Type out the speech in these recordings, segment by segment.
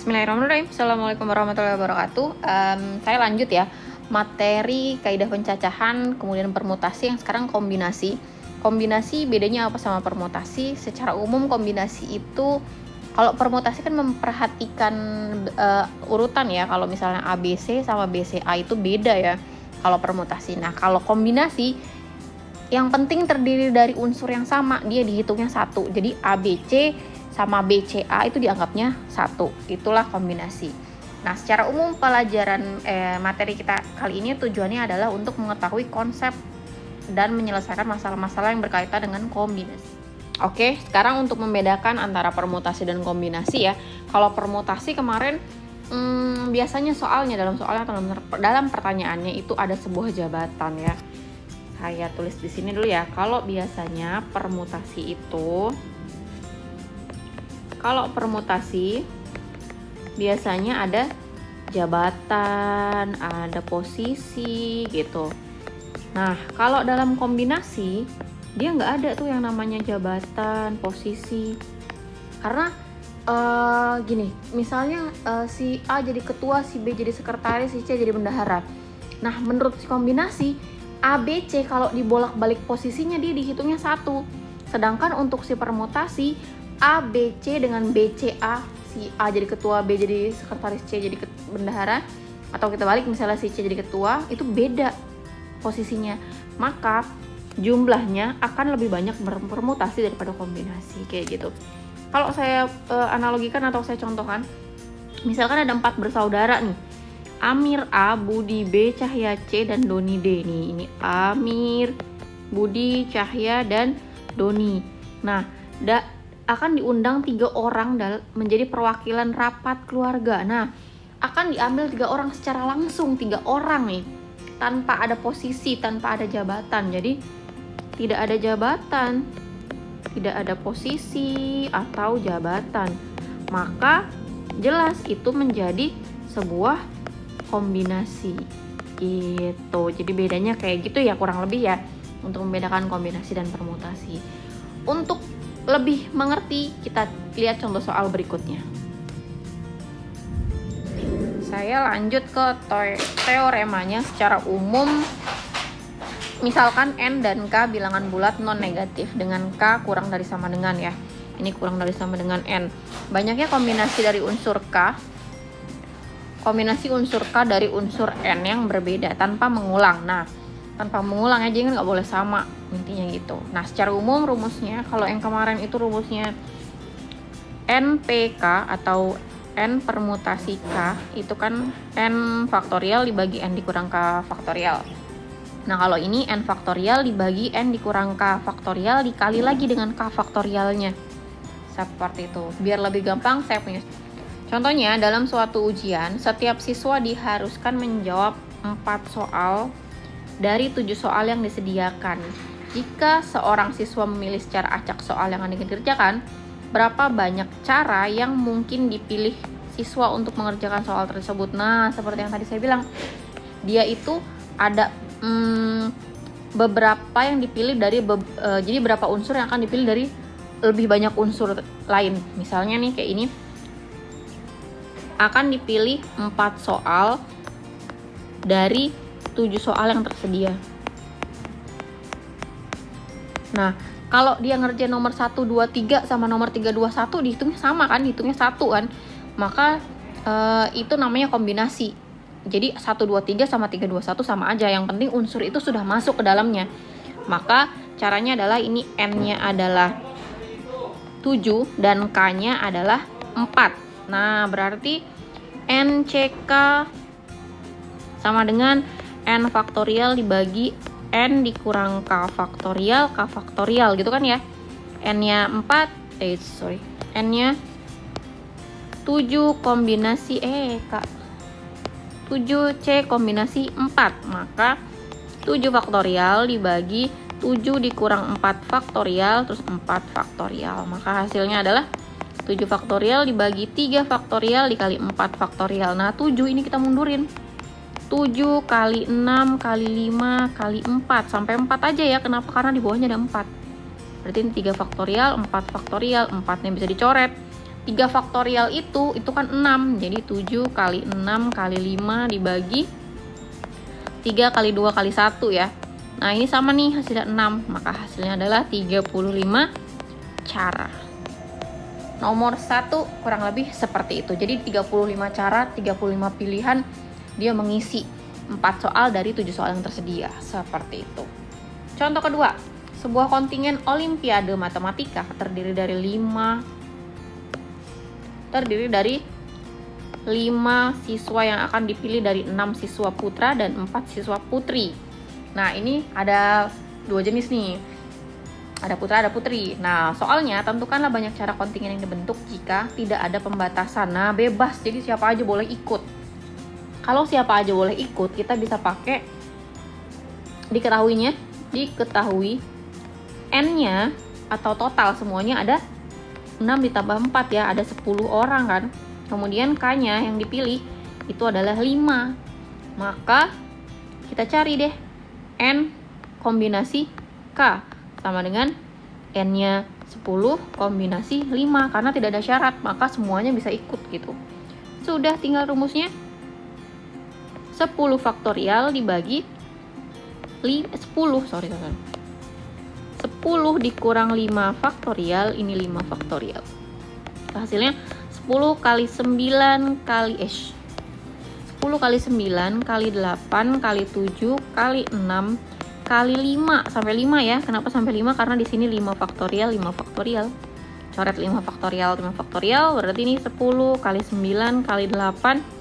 Bismillahirrahmanirrahim. Assalamualaikum warahmatullahi wabarakatuh. Saya lanjut ya, materi kaidah pencacahan, kemudian permutasi, yang sekarang kombinasi. Kombinasi bedanya apa sama permutasi? Secara umum kombinasi itu, kalau permutasi kan memperhatikan urutan ya. Kalau misalnya ABC sama BCA itu beda ya kalau permutasi. Nah, kalau kombinasi yang penting terdiri dari unsur yang sama, dia dihitungnya satu. Jadi ABC sama BCA itu dianggapnya satu. Itulah kombinasi. Nah, secara umum pelajaran materi kita kali ini tujuannya adalah untuk mengetahui konsep dan menyelesaikan masalah-masalah yang berkaitan dengan kombinasi. Oke, sekarang untuk membedakan antara permutasi dan kombinasi ya. Kalau permutasi kemarin biasanya soalnya dalam atau dalam pertanyaannya itu ada sebuah jabatan ya. Saya tulis di sini dulu ya. Kalau biasanya permutasi itu, biasanya ada jabatan, ada posisi gitu. Nah, kalau dalam kombinasi dia nggak ada tuh yang namanya jabatan, posisi. Karena gini, misalnya si A jadi ketua, si B jadi sekretaris, si C jadi bendahara. Nah, menurut si kombinasi ABC kalau dibolak-balik posisinya dia dihitungnya satu. Sedangkan untuk si permutasi ABC dengan BCA, si A jadi ketua, B jadi sekretaris, C jadi bendahara, atau kita balik misalnya si C jadi ketua, itu beda posisinya. Maka jumlahnya akan lebih banyak berpermutasi daripada kombinasi kayak gitu. Kalau saya analogikan atau saya contohkan, misalkan ada 4 bersaudara nih. Amir A, Budi B, Cahya C, dan Doni D nih. Ini Amir, Budi, Cahya, dan Doni. Nah, akan diundang 3 orang menjadi perwakilan rapat keluarga. Nah, akan diambil 3 orang secara langsung, 3 orang nih, tanpa ada posisi, tanpa ada jabatan. Jadi tidak ada jabatan, tidak ada posisi atau jabatan. Maka jelas itu menjadi sebuah kombinasi gitu. Jadi bedanya kayak gitu ya, kurang lebih ya, untuk membedakan kombinasi dan permutasi. Untuk lebih mengerti, kita lihat contoh soal berikutnya. Saya lanjut ke teoremanya secara umum. Misalkan N dan K bilangan bulat non negatif dengan K kurang dari sama dengan ya. Ini kurang dari sama dengan N. Banyaknya kombinasi dari unsur K. Kombinasi unsur K dari unsur N yang berbeda tanpa mengulang. Nah, tanpa mengulang aja kan nggak boleh sama, intinya gitu. Nah, secara umum rumusnya, kalau yang kemarin itu rumusnya NPK atau N permutasi K, itu kan N faktorial dibagi N dikurang K faktorial. Nah, kalau ini N faktorial dibagi N dikurang K faktorial dikali lagi dengan K faktorialnya. Seperti itu. Biar lebih gampang, saya punya contohnya. Dalam suatu ujian, setiap siswa diharuskan menjawab 4 soal dari 7 soal yang disediakan. Jika seorang siswa memilih secara acak soal yang akan dikerjakan, berapa banyak cara yang mungkin dipilih siswa untuk mengerjakan soal tersebut? Nah, seperti yang tadi saya bilang, dia itu ada beberapa yang dipilih dari jadi berapa unsur yang akan dipilih dari lebih banyak unsur lain. Misalnya nih kayak ini, akan dipilih 4 soal dari 7 soal yang tersedia. Nah, kalau dia ngerjain nomor 1, 2, 3 sama nomor 3, 2, 1 dihitungnya sama kan, dihitungnya satu kan. Maka itu namanya kombinasi. Jadi 1, 2, 3 sama 3, 2, 1 sama aja. Yang penting unsur itu sudah masuk ke dalamnya. Maka caranya adalah ini N-nya adalah 7 dan K-nya adalah 4. Nah, berarti NCK sama dengan N faktorial dibagi N dikurang K faktorial gitu kan ya. N-nya 4, N-nya 7 kombinasi 7C kombinasi 4. Maka 7 faktorial dibagi 7 dikurang 4 faktorial terus 4 faktorial. Maka hasilnya adalah 7 faktorial dibagi 3 faktorial dikali 4 faktorial. Nah, 7 ini kita mundurin. 7 kali 6 kali 5 kali 4 sampai 4 aja ya. Kenapa? Karena di bawahnya ada 4. Berarti ini 3 faktorial, 4 faktorial, 4-nya bisa dicoret. 3 faktorial itu kan 6. Jadi 7 kali 6 kali 5 dibagi 3 kali 2 kali 1 ya. Nah, ini sama nih hasilnya 6. Maka hasilnya adalah 35 cara. Nomor 1 kurang lebih seperti itu. Jadi 35 cara, 35 pilihan dia mengisi 4 soal dari 7 soal yang tersedia. Seperti itu. Contoh kedua, sebuah kontingen Olimpiade Matematika terdiri dari 5 siswa yang akan dipilih dari 6 siswa putra dan 4 siswa putri. Nah, ini ada 2 jenis nih. Ada putra, ada putri. Nah, soalnya tentukanlah banyak cara kontingen yang dibentuk jika tidak ada pembatasan. Nah, bebas. Jadi siapa aja boleh ikut. Kalau siapa aja boleh ikut, kita bisa pakai diketahui N-nya atau total semuanya ada 6 ditambah 4 ya, ada 10 orang kan. Kemudian K-nya yang dipilih itu adalah 5. Maka kita cari deh N kombinasi K sama dengan N-nya 10 kombinasi 5 karena tidak ada syarat, maka semuanya bisa ikut gitu. Sudah, tinggal rumusnya. 10 faktorial dibagi 10 dikurang 5 faktorial, ini 5 faktorial. Hasilnya 10 kali 9 kali 10 kali 9 kali 8 kali 7 kali 6 kali 5 sampai 5 ya. Kenapa sampai 5? Karena di sini 5 faktorial, 5 faktorial. Coret 5 faktorial, 5 faktorial, berarti ini 10 kali 9 kali 8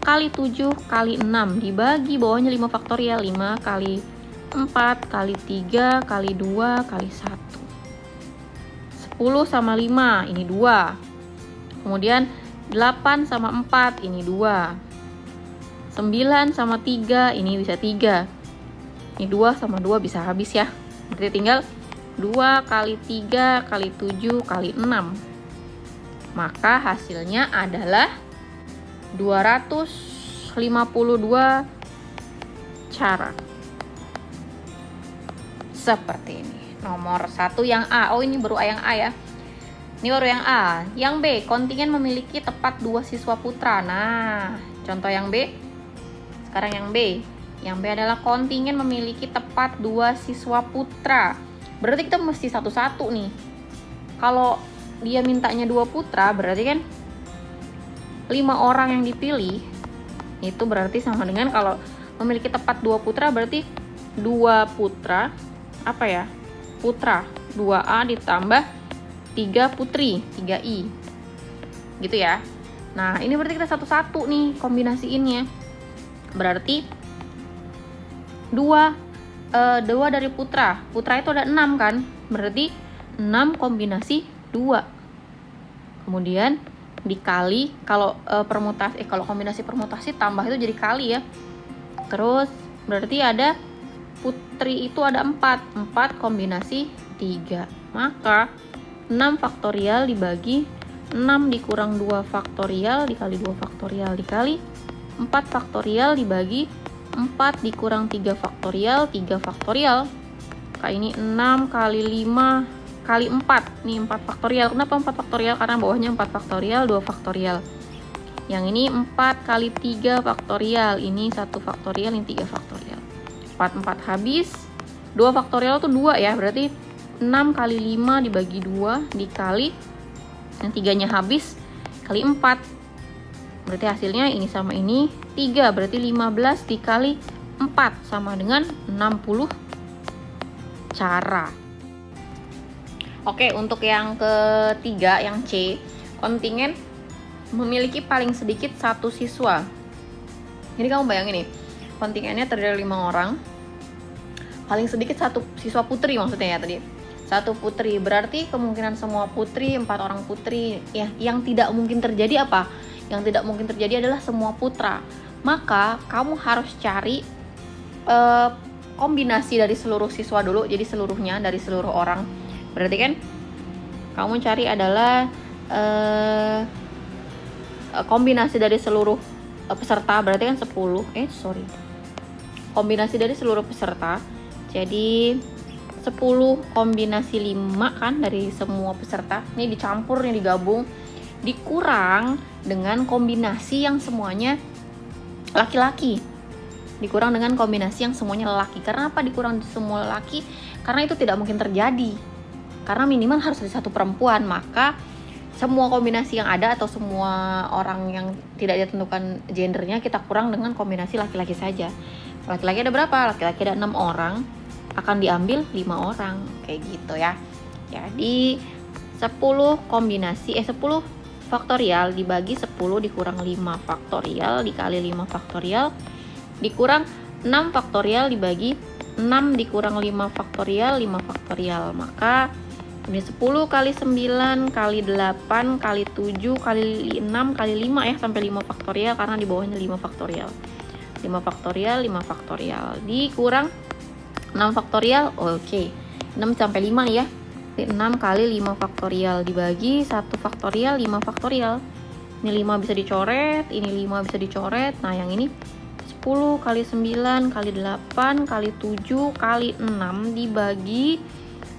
kali 7 kali 6 dibagi bawahnya 5 faktorial, 5 kali 4 kali 3 kali 2 kali 1. 10 sama 5 ini 2. Kemudian 8 sama 4 ini 2. 9 sama 3 ini bisa 3. Ini 2 sama 2 bisa habis ya. Berarti tinggal 2 kali 3 kali 7 kali 6. Maka hasilnya adalah 252 cara. Seperti ini. Nomor 1 yang A. Oh, ini baru yang A ya. Ini baru yang A. Yang B, kontingen memiliki tepat 2 siswa putra. Nah, contoh yang B. Sekarang yang B. Yang B adalah kontingen memiliki tepat 2 siswa putra. Berarti kita mesti satu-satu nih. Kalau dia mintanya 2 putra, berarti kan 5 orang yang dipilih. Itu berarti sama dengan kalau memiliki tepat 2 putra, berarti 2 putra, apa ya? Putra. 2A ditambah 3 putri, 3I. Gitu ya. Nah, ini berarti kita satu-satu nih kombinasiinnya. Berarti 2 dari putra. Putra itu ada 6 kan? Berarti 6 kombinasi 2. Kemudian dikali kalau kalau kombinasi permutasi tambah itu jadi kali ya. Terus berarti ada putri itu ada 4 kombinasi 3. Maka 6 faktorial dibagi 6 dikurang 2 faktorial dikali 2 faktorial dikali 4 faktorial dibagi 4 dikurang 3 faktorial 3 faktorial. Kayak ini 6 kali 5 kali 4. Nih 4 faktorial. Kenapa 4 faktorial? Karena bawahnya 4 faktorial, 2 faktorial. Yang ini 4 kali 3 faktorial. Ini 1 faktorial, ini 3 faktorial. 4 habis. 2 faktorial tuh 2 ya. Berarti 6 kali 5 dibagi 2 dikali yang 3-nya habis kali 4. Berarti hasilnya ini sama ini 3. Berarti 15 dikali 4 sama dengan 60 cara. Oke, untuk yang ketiga, yang C, kontingen memiliki paling sedikit 1 siswa. Jadi kamu bayangin nih, kontingennya terdiri dari 5 orang. Paling sedikit 1 siswa putri maksudnya ya tadi. 1 putri, berarti kemungkinan semua putri, 4 orang putri. Ya, yang tidak mungkin terjadi apa? Yang tidak mungkin terjadi adalah semua putra. Maka kamu harus cari kombinasi dari seluruh siswa dulu, jadi seluruhnya dari seluruh orang. Berarti kan kamu cari adalah kombinasi dari seluruh peserta, berarti kan 10. Kombinasi dari seluruh peserta. Jadi 10 kombinasi 5 kan dari semua peserta. Ini dicampur, nih digabung. dikurang dengan kombinasi yang semuanya laki-laki. Dikurang dengan kombinasi yang semuanya lelaki. Karena apa dikurang semua lelaki? Karena itu tidak mungkin terjadi. Karena minimal harus ada satu perempuan. Maka semua kombinasi yang ada atau semua orang yang tidak ditentukan gendernya kita kurang dengan kombinasi laki-laki saja. Laki-laki ada berapa? Laki-laki ada 6 orang, akan diambil 5 orang. Kayak gitu ya. Jadi 10 kombinasi 10 faktorial dibagi 10 dikurang 5 faktorial dikali 5 faktorial dikurang 6 faktorial dibagi 6 dikurang 5 faktorial 5 faktorial. Maka ini 10 kali 9 kali 8 kali 7 kali 6 kali 5 ya, sampai 5 faktorial karena di bawahnya 5 faktorial. 5 faktorial 5 faktorial dikurang 6 faktorial. Oke. 6 sampai 5 nih ya. 6 kali 5 faktorial dibagi 1 faktorial 5 faktorial. Ini 5 bisa dicoret, ini 5 bisa dicoret. Nah, yang ini 10 kali 9 kali 8 kali 7 kali 6 dibagi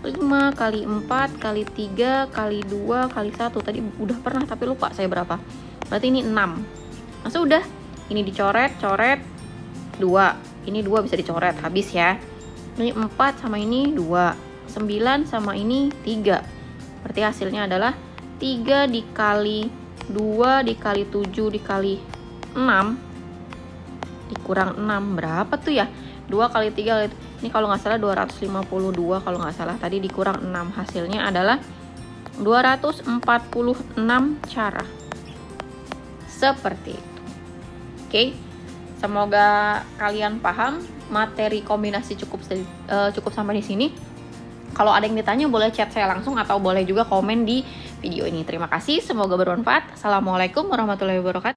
5 kali 4 kali 3 kali 2 kali 1. Tadi udah pernah tapi lupa saya berapa. Berarti ini 6. Nah, sudah. Ini dicoret, coret 2. Ini 2 bisa dicoret, habis ya. Ini 4 sama ini 2. 9 sama ini 3. Berarti hasilnya adalah 3 dikali 2 dikali 7 dikali 6 dikurang 6 berapa tuh ya? 2 kali 3 kali, ini kalau nggak salah 252 kalau nggak salah, tadi dikurang 6, hasilnya adalah 246 cara. Seperti itu. Oke. Semoga kalian paham materi kombinasi cukup sampai di sini. Kalau ada yang ditanya boleh chat saya langsung atau boleh juga komen di video ini. Terima kasih, semoga bermanfaat. Assalamualaikum warahmatullahi wabarakatuh.